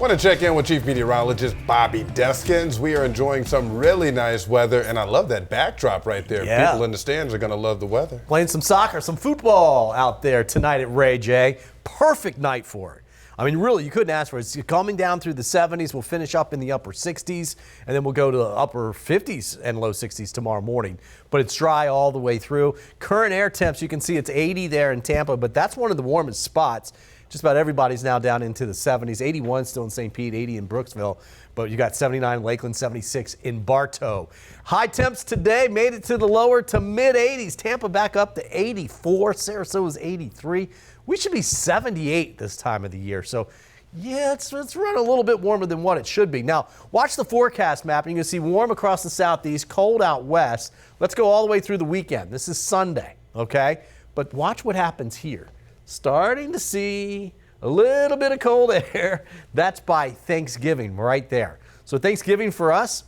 Want to check in with Chief Meteorologist Bobby Deskins. We are enjoying some really nice weather, and I love that backdrop right there. Yeah. People in the stands are going to love the weather. Playing some soccer, some football out there tonight at Ray J. Perfect night for it. I mean, really, you couldn't ask for it. It's coming down through the 70s. We'll finish up in the upper 60s, and then we'll go to the upper 50s and low 60s tomorrow morning. But it's dry all the way through. Current air temps, you can see it's 80 there in Tampa, but that's one of the warmest spots. Just about everybody's now down into the 70s. 81 still in St. Pete, 80 in Brooksville, but you got 79 in Lakeland, 76 in Bartow. High temps today made it to the lower to mid 80s. Tampa back up to 84. Sarasota's 83. We should be 78 this time of the year. So, yeah, it's run a little bit warmer than what it should be. Now, watch the forecast map, and you can see warm across the southeast, cold out west. Let's go all the way through the weekend. This is Sunday, okay? But watch what happens here. Starting to see a little bit of cold air. That's by Thanksgiving right there. So Thanksgiving for us,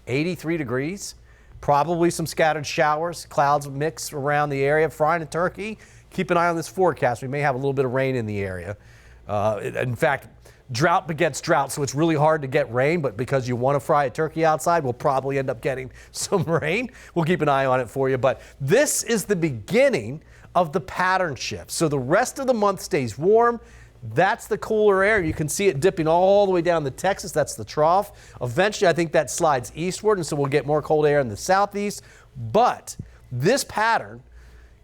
83 degrees, probably some scattered showers, clouds mix around the area. Frying a turkey, keep an eye on this forecast. We may have a little bit of rain in the area. In fact, drought begets drought, so it's really hard to get rain, but because you want to fry a turkey outside, we'll probably end up getting some rain. We'll keep an eye on it for you, but this is the beginning of the pattern shift. So the rest of the month stays warm. That's the cooler air. You can see it dipping all the way down to Texas. That's the trough. Eventually, I think that slides eastward, and so we'll get more cold air in the southeast. But this pattern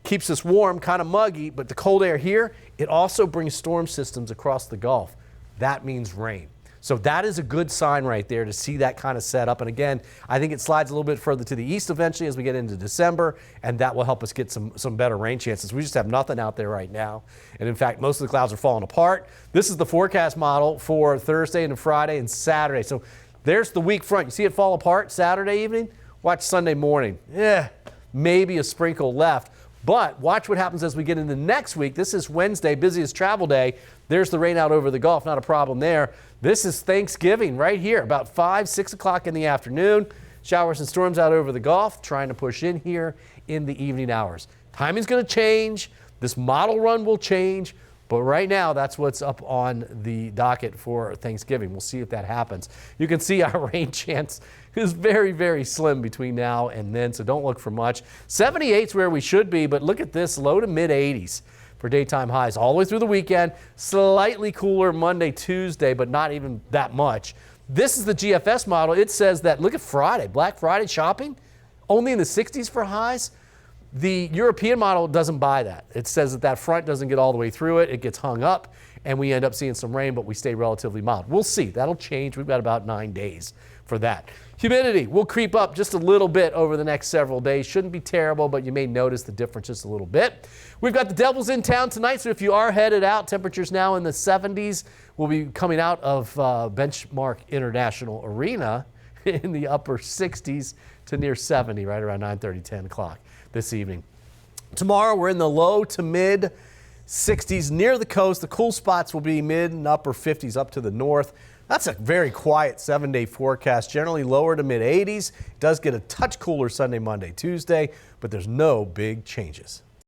keeps us warm, kind of muggy, but the cold air here, it also brings storm systems across the Gulf. That means rain. So that is a good sign right there to see that kind of set up. And again, I think it slides a little bit further to the east eventually as we get into December, and that will help us get some better rain chances. We just have nothing out there right now. And in fact, most of the clouds are falling apart. This is the forecast model for Thursday and Friday and Saturday. So there's the weak front. You see it fall apart Saturday evening? Watch Sunday morning. Yeah, maybe a sprinkle left. But watch what happens as we get into next week. This is Wednesday, busiest travel day. There's the rain out over the Gulf, not a problem there. This is Thanksgiving right here, about 5, 6 o'clock in the afternoon. Showers and storms out over the Gulf, trying to push in here in the evening hours. Timing's going to change. This model run will change. But right now, that's what's up on the docket for Thanksgiving. We'll see if that happens. You can see our rain chance is very, very slim between now and then, so don't look for much. 78 is where we should be, but look at this, low to mid 80s for daytime highs all the way through the weekend. Slightly cooler Monday, Tuesday, but not even that much. This is the GFS model. It says that, look at Friday, Black Friday shopping, only in the 60s for highs. The European model doesn't buy that. It says that front doesn't get all the way through it. It gets hung up, and we end up seeing some rain, but we stay relatively mild. We'll see. That'll change. We've got about 9 days for that. Humidity will creep up just a little bit over the next several days. Shouldn't be terrible, but you may notice the difference just a little bit. We've got the Devils in town tonight, so if you are headed out, temperatures now in the 70s. We'll be coming out of Benchmark International Arena in the upper 60s to near 70, right around 9:30, 10 o'clock this evening. Tomorrow, we're in the low to mid 60s near the coast. The cool spots will be mid and upper 50s up to the north. That's a very quiet 7-day forecast, generally lower to mid 80s. It does get a touch cooler Sunday, Monday, Tuesday, but there's no big changes.